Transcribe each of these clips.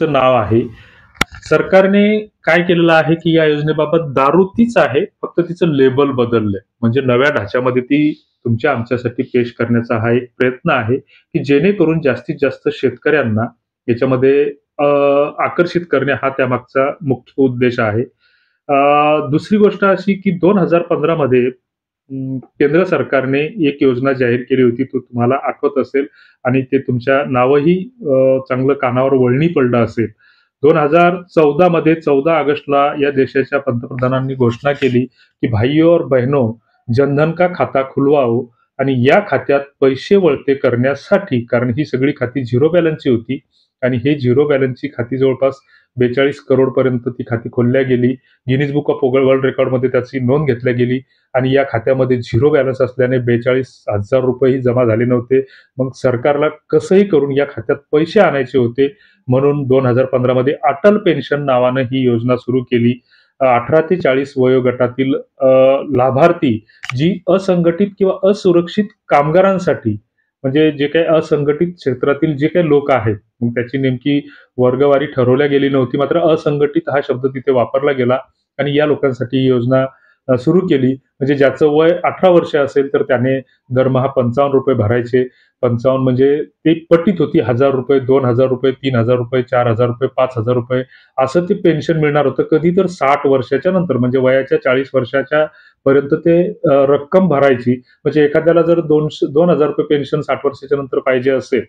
योजनेचं नाव आहे. सरकारने काय केलेलं आहे की या योजनेबाबत दारू तीच आहे, फक्त तिचं लेबल बदललंय. म्हणजे नव्या ढाच्यामध्ये ती तुमच्या आमच्यासाठी पेश करण्याचा हा एक प्रयत्न आहे, की जेणेकरून जास्तीत जास्त शेतकऱ्यांना याच्यामध्ये आकर्षित करणे हा त्यामागचा मुख्य उद्देश आहे. दुसरी गोष्ट अशी की 2015 मध्ये केंद्र सरकारने एक योजना जाहीर केली होती, तो तुम्हाला आठवत असेल आणि ते तुमच्या नावही चांगलं कानावर वळणी पडलं असेल. 2014 मध्ये 14 ऑगस्टला या देशाच्या पंतप्रधानांनी घोषणा केली, की भाइयों और बहनों, जनधन का खाता खुलवाओ आणि या खात्यात पैसे वळते करण्यासाठी, कारण ही सगळी खाती झिरो बॅलन्सची होती आणि हे झिरो बॅलन्सची खाती जवळपास 42 करोड पर्यंत ती खाती खोलल्या गेली. गिनीज बुक ऑफ वर्ल्ड रेकॉर्डमध्ये त्याची नोंद घेतल्या गेली आणि या खात्यामध्ये झिरो बॅलन्स असल्याने 42,000 रुपयेही जमा झाले नव्हते. मग सरकारला कसंही करून या खात्यात पैसे आणायचे होते, म्हणून 2015 मध्ये अटल पेन्शन नावानं ही योजना सुरू केली. 18 ते 40 वयोगटातील लाभार्थी जी असंघटित किंवा असुरक्षित कामगारांसाठी, म्हणजे जे काही असंघटित क्षेत्रातील जे काही लोक आहेत, मग त्याची नेमकी वर्गवारी ठरवल्या गेली नव्हती, मात्र असंघटित हा शब्द तिथे वापरला गेला आणि या लोकांसाठी ही योजना सुरू केली. म्हणजे ज्याचं वय 18 वर्ष असेल तर त्याने दरमहा ₹55 भरायचे. 55 म्हणजे ती पटीत होती ₹1000, ₹2000, ₹3000, ₹4000, ₹5000 असं ते पेन्शन मिळणार होतं. कधी तर 60 वर्षाच्या नंतर, म्हणजे वयाच्या 40 वर्षाच्या पर्यंत ते रक्कम भरायची. म्हणजे एखाद्याला जर ₹2000 पेन्शन 60 वर्षाच्या नंतर पाहिजे असेल,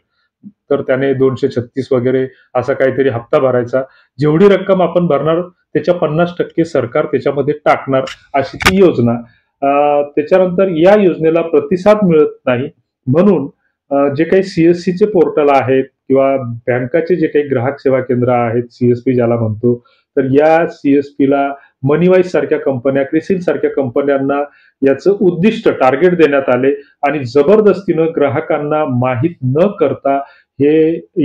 तर त्याने 236 वगैरे असा काहीतरी हप्ता भरायचा. जेवढी रक्कम आपण भरणार त्याच्या 50% सरकार त्याच्यामध्ये टाकणार, अशी ती योजना. त्याच्यानंतर या योजनेला प्रतिसाद मिळत नाही, म्हणून जे काही सीएससीचे पोर्टल आहेत किंवा बँकाचे जे काही ग्राहक सेवा केंद्र आहेत, सीएसपी ज्याला म्हणतो, तर या सीएसपीला मनीवाईज सारख्या कंपन्या, क्रिसिल सारख्या कंपन्यांना याचं उद्दिष्ट टार्गेट देण्यात आले आणि जबरदस्तीनं ग्राहकांना माहीत न करता हे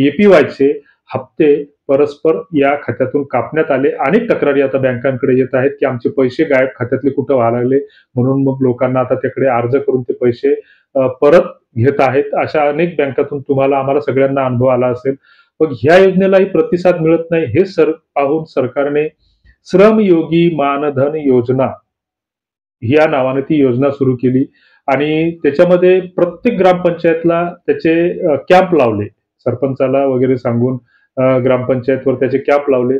एपीवायचे हप्ते परस्पर या खात्यातून कापण्यात आले. अनेक तक्रारी आता बँकांकडे येत आहेत, की आमचे पैसे गायब खात्यातले कुठं व्हायला लागले, म्हणून मग लोकांना आता त्याकडे अर्ज करून ते पैसे परत घेत आहेत. अशा अनेक बँकातून तुम्हाला आम्हाला सगळ्यांना अनुभव आला असेल. मग ह्या योजनेलाही प्रतिसाद मिळत नाही. हे पाहून सरकारने श्रमयोगी मानधन योजना या नावाने ती योजना सुरू केली आणि त्याच्यामध्ये प्रत्येक ग्रामपंचायतला त्याचे कॅम्प लावले. सरपंचाला वगैरे सांगून ग्रामपंचायतवर त्याचे कॅम्प लावले.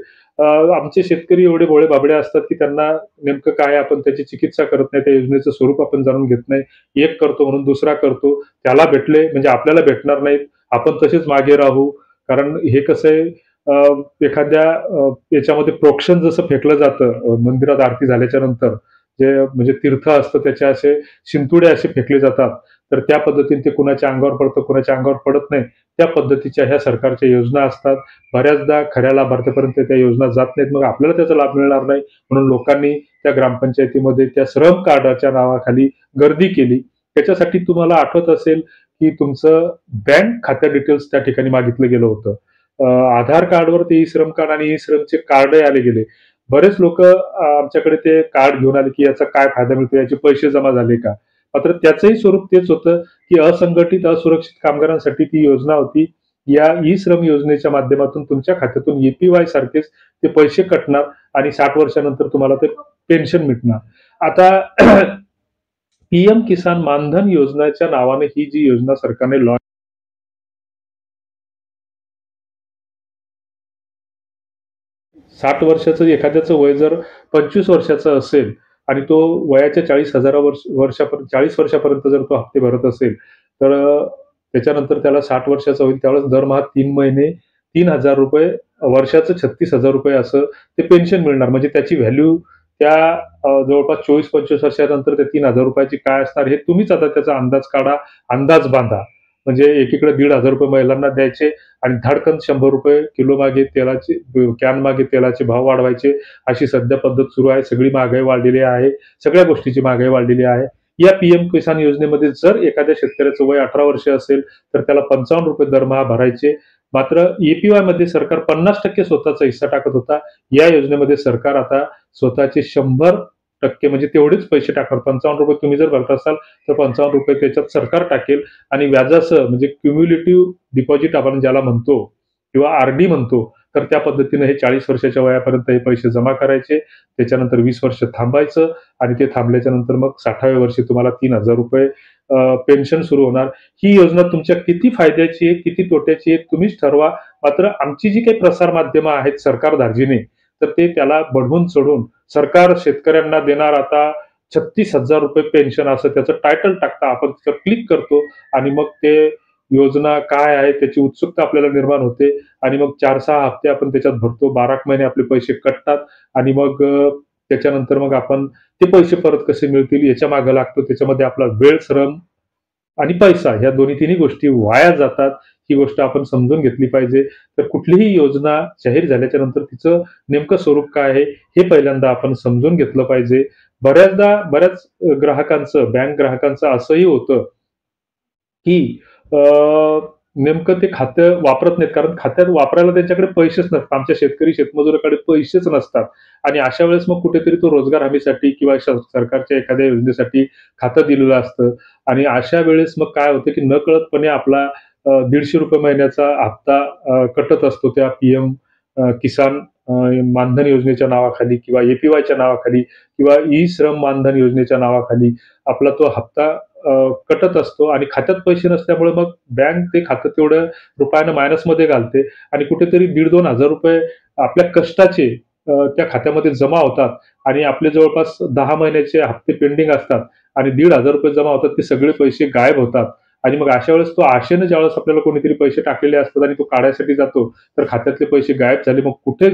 आमचे शेतकरी एवढे भोळे बाबडे असतात, की त्यांना नेमकं काय आपण त्याची चिकित्सा करत नाही, त्या योजनेचं स्वरूप आपण जाणून घेत नाही. एक करतो म्हणून दुसरा करतो. त्याला भेटले म्हणजे आपल्याला भेटणार नाहीत. आपण तसेच मागे राहू. कारण हे कसं आहे, एखाद्या याच्यामध्ये प्रोक्षण जसं फेकलं जातं मंदिरात आरती झाल्याच्या नंतर, जे म्हणजे तीर्थ असतं त्याचे असे शिंतोडे असे फेकले जातात, तर त्या पद्धतीने ते कुणाच्या अंगावर पडतं, कुणाच्या अंगावर पडत नाही. त्या पद्धतीच्या ह्या सरकारच्या योजना असतात. बऱ्याचदा खऱ्या लाभार्थ्यापर्यंत त्या योजना जात नाहीत. मग आपल्याला त्याचा लाभ मिळणार नाही, म्हणून लोकांनी त्या ग्रामपंचायतीमध्ये त्या श्रम कार्डाच्या नावाखाली गर्दी केली. त्याच्यासाठी तुम्हाला आठवत असेल, की तुमचं बँक खात्या डिटेल्स त्या ठिकाणी मागितलं गेलं होतं. आधार कार्डवर ते ई श्रम कार्ड आणि ई श्रमचे कार्डही आले गेले. बरेच लोक आमच्याकडे ते कार्ड घेऊन आले, की याचा काय फायदा मिळतो, याचे पैसे जमा झाले का? मात्र त्याचंही स्वरूप तेच होतं, की असंघटित असुरक्षित कामगारांसाठी ती योजना होती. या ई श्रम योजनेच्या माध्यमातून तुमच्या खात्यातून एपीवाय सारखेच ते पैसे कटणार आणि 60 वर्षानंतर तुम्हाला ते पेन्शन मिळणार. आता पीएम किसान मानधन योजनेच्या नावाने ही जी योजना सरकारने लॉन्च 60 वर्षाचं एखाद्याचं वय जर 25 वर्षाचं असेल आणि तो वयाच्या 40 वर्षापर्यंत जर तो हप्ते भरत असेल, तर त्याच्यानंतर त्याला 60 वर्षाचा होईल, त्यावेळेस दरमहा 3 महिने ₹3000, वर्षाचं ₹36,000 असं ते पेन्शन मिळणार. म्हणजे त्याची व्हॅल्यू त्या जवळपास 24-25 वर्षानंतर त्या ₹3000 ची काय असणार, हे तुम्हीच आता त्याचा अंदाज काढा, अंदाज बांधा. म्हणजे एकीकडे ₹1,500 महिलांना द्यायचे आणि धडकन ₹100 किलो मागे तेलाचे, कॅन मागे तेलाचे भाव वाढवायचे, अशी सध्या पद्धत सुरू आहे. सगळी महागाई वाढलेली आहे. सगळ्या गोष्टीची महागाई वाढलेली आहे. या पीएम किसान योजनेमध्ये जर एखाद्या शेतकऱ्याचं वय 18 वर्ष असेल, तर त्याला ₹55 दरमहा भरायचे. मात्र एपीवाय मध्ये सरकार 50% स्वतःचा हिस्सा टाकत होता. या योजनेमध्ये सरकार आता स्वतःचे 100% म्हणजे तेवढेच पैसे टाकणार. ₹55 तुम्ही जर भरत असाल, तर ₹55 त्याच्यात सरकार टाकेल आणि व्याजासह, म्हणजे क्युम्युलेटिव्ह डिपॉझिट आपण ज्याला म्हणतो किंवा आरडी म्हणतो, तर त्या पद्धतीने हे 40 वर्षाच्या वयापर्यंत हे पैसे जमा करायचे, त्याच्यानंतर 20 वर्ष थांबायचं आणि ते थांबल्याच्या नंतर मग 60व्या वर्षी तुम्हाला ₹3000 पेन्शन सुरू होणार. ही योजना तुमच्या किती फायद्याची आहे, किती तोट्याची आहे तुम्हीच ठरवा. मात्र आमची जी काही प्रसार माध्यमं आहेत सरकार धार्जिणे, तर ते त्याला बढवून चढवून सरकार शेतकऱ्यांना देणार आता ₹36,000 पेन्शन असं त्याचं टायटल टाकता आपण त्याच्यावर क्लिक करतो आणि मग ते योजना काय आहे त्याची उत्सुकता आपल्याला निर्माण होते आणि मग 4-6 हप्ते आपण त्याच्यात भरतो. 12 महिने आपले पैसे कटतात आणि मग त्याच्यानंतर मग आपण ते पैसे परत कसे मिळतील याच्या मागे लागतो. त्याच्यामध्ये आपला वेळ, श्रम आणि पैसा ह्या दोन्ही तिन्ही गोष्टी वाया जातात. ही गोष्ट आपण समजून घेतली पाहिजे. तर कुठलीही योजना जाहीर झाल्याच्या नंतर तिचं नेमकं स्वरूप काय आहे, हे पहिल्यांदा आपण समजून घेतलं पाहिजे. बऱ्याच ग्राहकांचं, बँक ग्राहकांचं असंही होतं, की नेमकं ते खातं वापरत नाहीत. कारण खात्यात वापरायला त्यांच्याकडे पैसेच नसतात. आमच्या शेतकरी शेतमजुराकडे पैसेच नसतात आणि अशा वेळेस मग कुठेतरी तो रोजगार हमीसाठी किंवा सरकारच्या एखाद्या योजनेसाठी खातं दिलेलं असतं आणि अशा वेळेस मग काय होतं, की नकळतपणे आपला ₹150 महिन्याचा हप्ता कटत असतो त्या पीएम किसान मानधन योजनेच्या नावाखाली किंवा एपीवायच्या नावाखाली किंवा ई श्रम मानधन योजनेच्या नावाखाली आपला तो हप्ता कटत असतो आणि खात्यात पैसे नसल्यामुळे मग बँक ते खातं तेवढं रुपयानं मायनसमध्ये घालते आणि कुठेतरी ₹1,500-2,000 आपल्या कष्टाचे त्या खात्यामध्ये जमा होतात आणि आपले जवळपास 10 महिन्याचे हप्ते पेंडिंग असतात आणि ₹1,500 जमा होतात. ते सगळे पैसे गायब होतात आणि मग अशा वेळेस तो आशेनं ज्यावेळेस आपल्याला कोणीतरी पैसे टाकलेले असतात आणि तो काढायसाठी जातो, तर खात्यातले पैसे गायब झाले. मग कुठे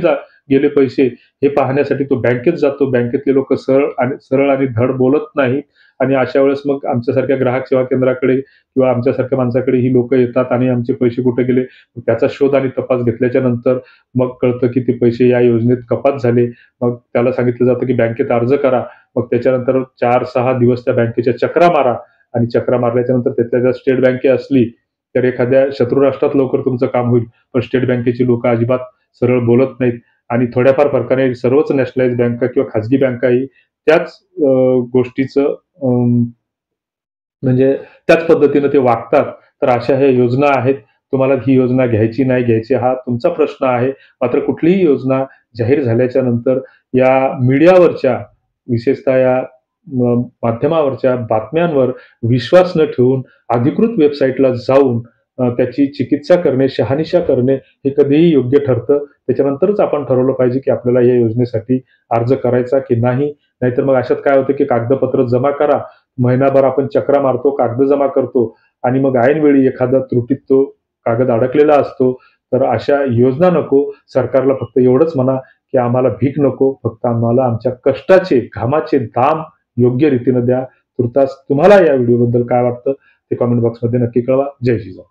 गेले पैसे हे पाहण्यासाठी तो बँकेत जातो. बँकेतले लोकं सरळ आणि धड बोलत नाहीत आणि अशा वेळेस मग आमच्यासारख्या ग्राहक सेवा केंद्राकडे किंवा आमच्यासारख्या माणसाकडे ही लोकं येतात आणि आमचे पैसे कुठे गेले, त्याचा शोध आणि तपास घेतल्याच्या नंतर मग कळतं की ते पैसे या योजनेत कपात झाले. मग त्याला सांगितलं जातं की बँकेत अर्ज करा. मग त्याच्यानंतर 4-6 दिवस त्या बँकेच्या चकरा मारा आणि चकरा मारल्याच्या नंतर त्यातल्या जर स्टेट बँक असली, तर एखाद्या शत्रू राष्ट्रात लवकर तुमचं काम होईल. पण स्टेट बँकेची लोकं अजिबात सरळ बोलत नाहीत आणि थोड्याफार फरकाने सर्वच नॅशनलाइज बँका किंवा खाजगी बँकाही त्याच गोष्टीचं म्हणजे त्याच पद्धतीनं ते वागतात. तर अशा ह्या योजना आहेत. तुम्हाला ही योजना घ्यायची, नाही घ्यायची हा तुमचा प्रश्न आहे. मात्र कुठलीही योजना जाहीर झाल्याच्या नंतर या मीडियावरच्या विशेषतः या माध्यमावरच्या बातम्यांवर विश्वास न ठेवून अधिकृत वेबसाईटला जाऊन त्याची चिकित्सा करणे, शहानिशा करणे हे कधीही योग्य ठरतं. त्याच्यानंतरच आपण ठरवलं पाहिजे, की आपल्याला या योजनेसाठी अर्ज करायचा की नाही. नाहीतर मग अशात काय होतं, की कागदपत्र जमा करा. महिनाभर आपण चकरा मारतो, कागद जमा करतो आणि मग ऐनवेळी एखाद्या त्रुटीत तो कागद अडकलेला असतो. तर अशा योजना नको. सरकारला फक्त एवढंच म्हणा, की आम्हाला भीक नको. फक्त आम्हाला आमच्या कष्टाचे, घामाचे दाम योग्य रीतीनं द्या. तूर्तास तुम्हाला या व्हिडिओबद्दल काय वाटतं ते कमेंट बॉक्समध्ये नक्की कळवा. जय जिजाऊ.